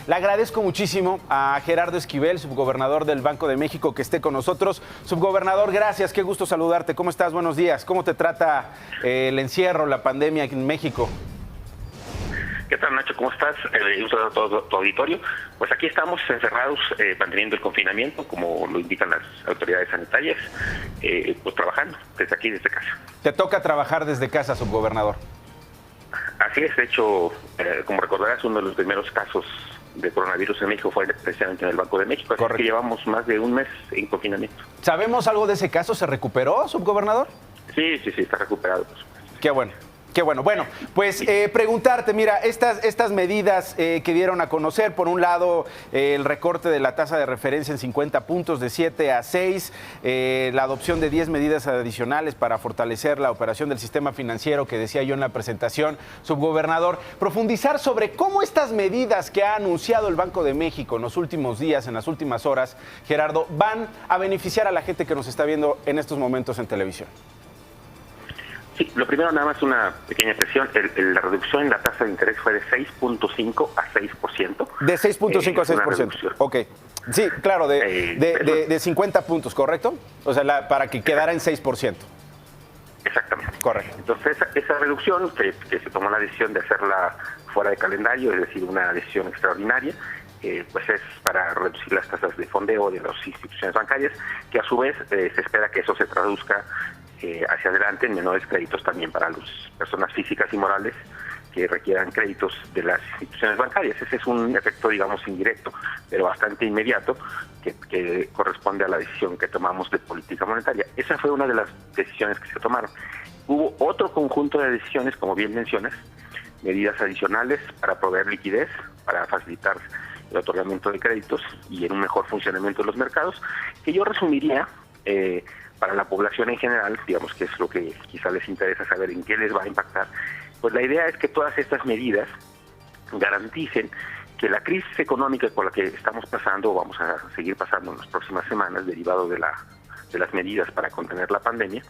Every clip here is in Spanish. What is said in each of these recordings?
Le agradezco muchísimo a Gerardo Esquivel, subgobernador del Banco de México, que esté con nosotros. Subgobernador, gracias, qué gusto saludarte. ¿Cómo estás? Buenos días. ¿Cómo te trata el encierro, la pandemia en México? ¿Qué tal, Nacho? ¿Cómo estás? Un saludo a todo tu auditorio. Pues aquí estamos encerrados, manteniendo el confinamiento, como lo indican las autoridades sanitarias, pues trabajando desde aquí, desde casa. Te toca trabajar desde casa, subgobernador. Así es, de hecho, como recordarás, uno de los primeros casos de coronavirus en México fue precisamente en el Banco de México, así que llevamos más de un mes en confinamiento. ¿Sabemos algo de ese caso? ¿Se recuperó, subgobernador? Sí, está recuperado. Pues. Qué bueno. Qué bueno. Bueno, pues preguntarte, mira, estas medidas que dieron a conocer, por un lado, el recorte de la tasa de referencia en 50 puntos de 7 a 6, la adopción de 10 medidas adicionales para fortalecer la operación del sistema financiero que decía yo en la presentación, subgobernador, profundizar sobre cómo estas medidas que ha anunciado el Banco de México en los últimos días, en las últimas horas, Gerardo, van a beneficiar a la gente que nos está viendo en estos momentos en televisión. Sí, lo primero nada más una pequeña presión. La reducción en la tasa de interés fue de 6.5 a 6%. De 6.5 a 6%. Ok. Sí, claro, de 50 puntos, ¿correcto? O sea, para que quedara en 6%. Exactamente. Correcto. Entonces, esa reducción, que se tomó la decisión de hacerla fuera de calendario, es decir, una decisión extraordinaria, pues es para reducir las tasas de fondeo de las instituciones bancarias, que a su vez se espera que eso se traduzca hacia adelante en menores créditos también para las personas físicas y morales que requieran créditos de las instituciones bancarias. Ese es un efecto, digamos, indirecto, pero bastante inmediato, que corresponde a la decisión que tomamos de política monetaria. Esa fue una de las decisiones que se tomaron. Hubo otro conjunto de decisiones, como bien mencionas, medidas adicionales para proveer liquidez, para facilitar el otorgamiento de créditos y en un mejor funcionamiento de los mercados, que yo resumiría para la población en general, digamos que es lo que quizá les interesa saber en qué les va a impactar. Pues la idea es que todas estas medidas garanticen que la crisis económica por la que estamos pasando, o vamos a seguir pasando en las próximas semanas, derivado de las medidas para contener la pandemia,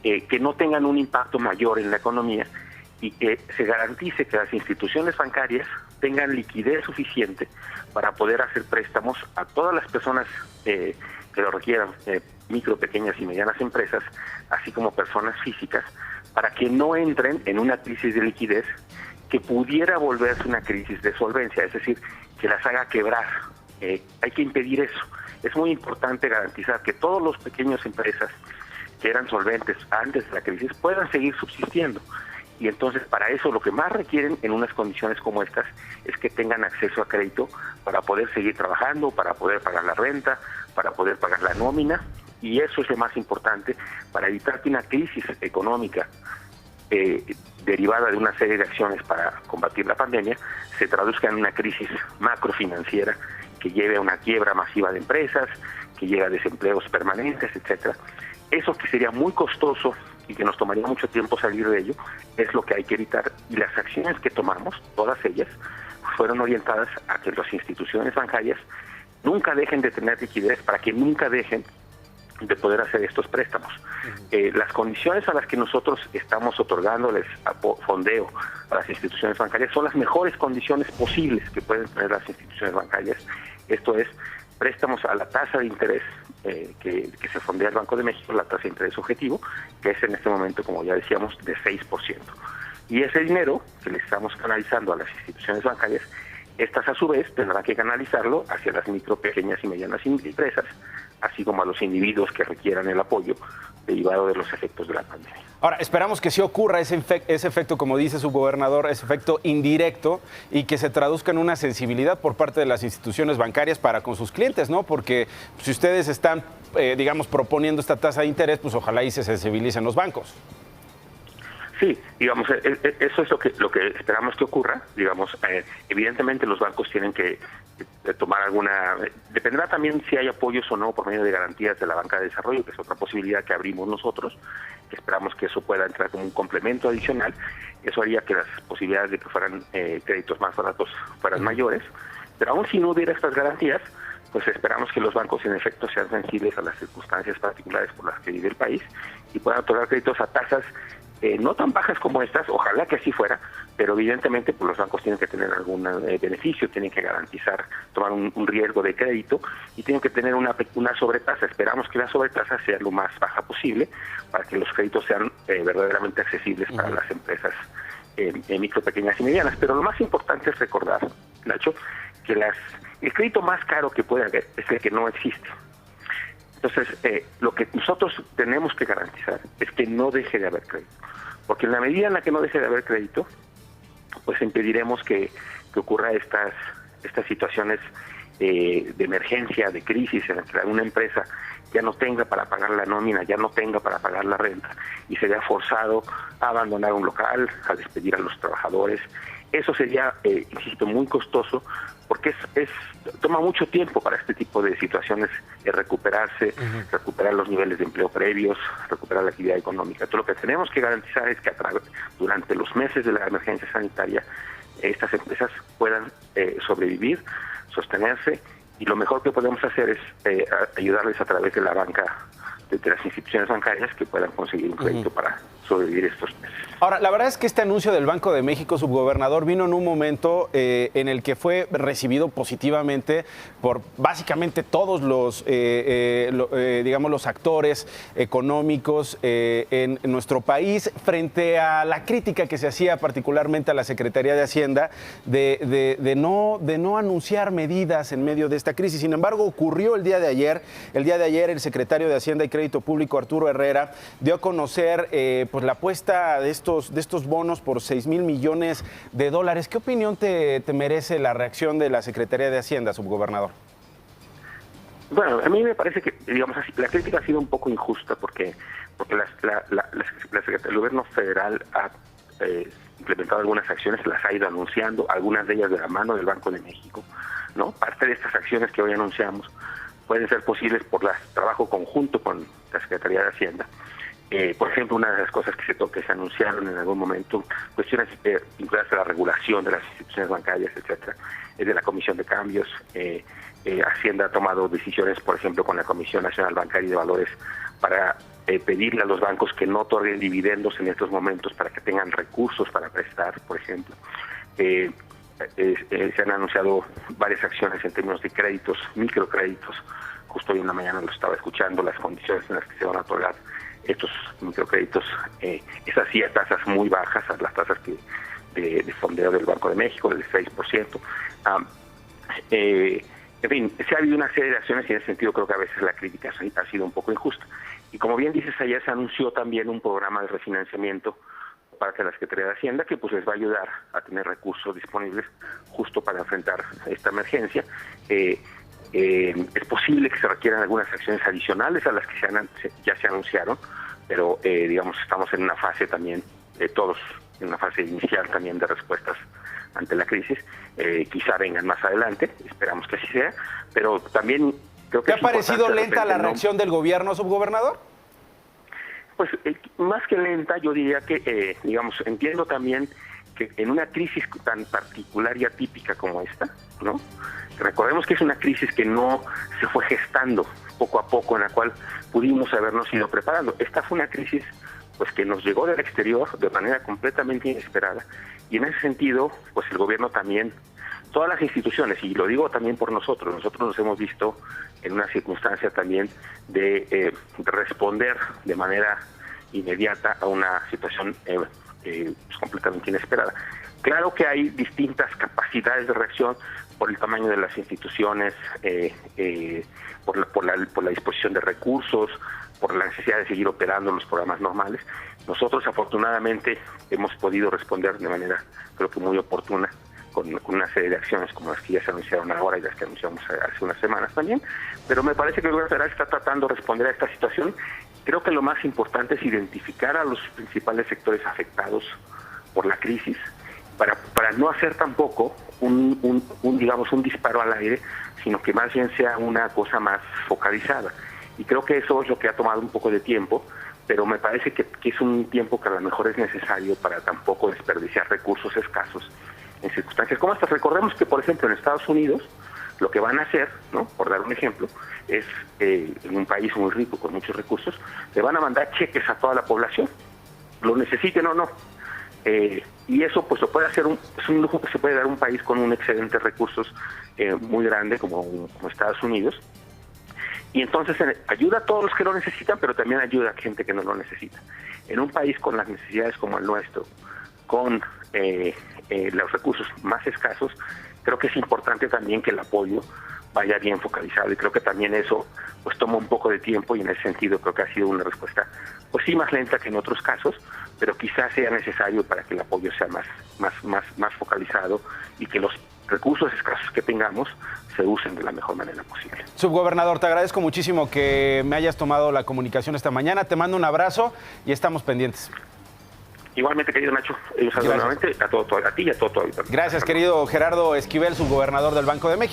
que no tengan un impacto mayor en la economía y que se garantice que las instituciones bancarias tengan liquidez suficiente para poder hacer préstamos a todas las personas que lo requieran, micro, pequeñas y medianas empresas, así como personas físicas, para que no entren en una crisis de liquidez que pudiera volverse una crisis de solvencia, es decir, que las haga quebrar. Hay que impedir eso. Es muy importante garantizar que todos los pequeños empresas que eran solventes antes de la crisis puedan seguir subsistiendo. Y entonces para eso lo que más requieren en unas condiciones como estas es que tengan acceso a crédito para poder seguir trabajando, para poder pagar la renta, para poder pagar la nómina, y eso es lo más importante para evitar que una crisis económica derivada de una serie de acciones para combatir la pandemia se traduzca en una crisis macrofinanciera que lleve a una quiebra masiva de empresas, que lleve a desempleos permanentes, etcétera. Eso que sería muy costoso y que nos tomaría mucho tiempo salir de ello, es lo que hay que evitar. Y las acciones que tomamos, todas ellas, fueron orientadas a que las instituciones bancarias nunca dejen de tener liquidez, para que nunca dejen de poder hacer estos préstamos. Las condiciones a las que nosotros estamos otorgándoles fondeo a las instituciones bancarias son las mejores condiciones posibles que pueden tener las instituciones bancarias. Esto es, préstamos a la tasa de interés que se fondea el Banco de México, la tasa de interés objetivo, que es en este momento, como ya decíamos, de 6%. Y ese dinero que le estamos canalizando a las instituciones bancarias, estas a su vez tendrán que canalizarlo hacia las micro, pequeñas y medianas empresas, así como a los individuos que requieran el apoyo derivado de los efectos de la pandemia. Ahora, esperamos que sí ocurra ese efecto, como dice su gobernador, ese efecto indirecto, y que se traduzca en una sensibilidad por parte de las instituciones bancarias para con sus clientes, ¿no? Porque si ustedes están, digamos, proponiendo esta tasa de interés, pues ojalá y se sensibilicen los bancos. Sí, digamos, eso es lo que esperamos que ocurra. Digamos, evidentemente los bancos tienen que tomar alguna... Dependerá también si hay apoyos o no por medio de garantías de la banca de desarrollo, que es otra posibilidad que abrimos nosotros. Esperamos que eso pueda entrar como un complemento adicional. Eso haría que las posibilidades de que fueran créditos más baratos fueran mayores. Pero aún si no hubiera estas garantías, pues esperamos que los bancos en efecto sean sensibles a las circunstancias particulares por las que vive el país y puedan otorgar créditos a tasas no tan bajas como estas, ojalá que así fuera, pero evidentemente pues los bancos tienen que tener algún beneficio, tienen que garantizar, tomar un riesgo de crédito y tienen que tener una sobretasa. Esperamos que la sobretasa sea lo más baja posible para que los créditos sean verdaderamente accesibles para las empresas micro, pequeñas y medianas. Pero lo más importante es recordar, Nacho, que el crédito más caro que puede haber es el que no existe. Entonces, lo que nosotros tenemos que garantizar es que no deje de haber crédito, porque en la medida en la que no deje de haber crédito, pues impediremos que ocurra estas situaciones de emergencia, de crisis, en la que una empresa ya no tenga para pagar la nómina, ya no tenga para pagar la renta y se vea forzado a abandonar un local, a despedir a los trabajadores. Eso sería, insisto, muy costoso, porque toma mucho tiempo para este tipo de situaciones recuperarse, recuperar los niveles de empleo previos, recuperar la actividad económica. Entonces, lo que tenemos que garantizar es que durante los meses de la emergencia sanitaria, estas empresas puedan sobrevivir, sostenerse, y lo mejor que podemos hacer es ayudarles a través de la banca, de las instituciones bancarias, que puedan conseguir un crédito para sobrevivir estos meses. Ahora, la verdad es que este anuncio del Banco de México, subgobernador, vino en un momento en el que fue recibido positivamente por básicamente todos los, digamos, los actores económicos en nuestro país, frente a la crítica que se hacía particularmente a la Secretaría de Hacienda de no anunciar medidas en medio de esta crisis. Sin embargo, ocurrió el día de ayer. El día de ayer el secretario de Hacienda y Crédito Público, Arturo Herrera, dio a conocer pues la apuesta de estos bonos por $6,000 millones. ¿Qué opinión te merece la reacción de la Secretaría de Hacienda, subgobernador? Bueno, a mí me parece que, digamos así, la crítica ha sido un poco injusta porque el gobierno federal ha implementado algunas acciones, las ha ido anunciando, algunas de ellas de la mano del Banco de México, ¿no? Parte de estas acciones que hoy anunciamos pueden ser posibles por trabajo conjunto con la Secretaría de Hacienda. Por ejemplo, una de las cosas que se anunciaron en algún momento, cuestiones vinculadas a la regulación de las instituciones bancarias, etcétera, es de la Comisión de Cambios. Hacienda ha tomado decisiones, por ejemplo, con la Comisión Nacional Bancaria y de Valores, para pedirle a los bancos que no otorguen dividendos en estos momentos para que tengan recursos para prestar, por ejemplo. Se han anunciado varias acciones en términos de créditos, microcréditos. Justo hoy en la mañana lo estaba escuchando, las condiciones en las que se van a otorgar estos microcréditos, esas sí a tasas muy bajas, a las tasas de fondeo del Banco de México, del 6%. En fin, se ha habido una serie de acciones y en ese sentido creo que a veces la crítica ha sido un poco injusta. Y como bien dices, ayer se anunció también un programa de refinanciamiento parte de la Secretaría de Hacienda que pues les va a ayudar a tener recursos disponibles justo para enfrentar esta emergencia. Es posible que se requieran algunas acciones adicionales a las que ya se anunciaron, pero digamos estamos en una fase también, todos en una fase inicial también de respuestas ante la crisis. Quizá vengan más adelante, esperamos que así sea, pero también creo que... ¿Te ha parecido lenta la reacción del gobierno, subgobernador? Pues más que lenta, yo diría que, digamos, entiendo también que en una crisis tan particular y atípica como esta, ¿no? Recordemos que es una crisis que no se fue gestando poco a poco, en la cual pudimos habernos ido preparando. Esta fue una crisis pues que nos llegó del exterior de manera completamente inesperada, y en ese sentido, pues el gobierno también, todas las instituciones, y lo digo también por nosotros nos hemos visto en una circunstancia también de responder de manera inmediata a una situación pues completamente inesperada. Claro que hay distintas capacidades de reacción por el tamaño de las instituciones, por la disposición de recursos, por la necesidad de seguir operando los programas normales. Nosotros afortunadamente hemos podido responder de manera creo que muy oportuna con una serie de acciones como las que ya se anunciaron ahora y las que anunciamos hace unas semanas también, pero me parece que el gobierno federal está tratando de responder a esta situación. Creo que lo más importante es identificar a los principales sectores afectados por la crisis para no hacer tampoco digamos un disparo al aire, sino que más bien sea una cosa más focalizada. Y creo que eso es lo que ha tomado un poco de tiempo, pero me parece que es un tiempo que a lo mejor es necesario para tampoco desperdiciar recursos escasos en circunstancias como estas. Recordemos que, por ejemplo, en Estados Unidos, lo que van a hacer, ¿no?, por dar un ejemplo, es en un país muy rico, con muchos recursos, le van a mandar cheques a toda la población, lo necesiten o no. y eso pues lo puede hacer es un lujo que se puede dar un país con un excedente de recursos muy grande como Estados Unidos. Y entonces ayuda a todos los que lo necesitan, pero también ayuda a gente que no lo necesita. En un país con las necesidades como el nuestro, con los recursos más escasos, creo que es importante también que el apoyo vaya bien focalizado, y creo que también eso pues toma un poco de tiempo, y en ese sentido creo que ha sido una respuesta pues sí más lenta que en otros casos, pero quizás sea necesario para que el apoyo sea más focalizado y que los recursos escasos que tengamos se usen de la mejor manera posible. Subgobernador, te agradezco muchísimo que me hayas tomado la comunicación esta mañana. Te mando un abrazo y estamos pendientes. Igualmente, querido Nacho, un saludo nuevamente a ti y a todo tu auditorio. Gracias, querido Gerardo Esquivel, subgobernador del Banco de México.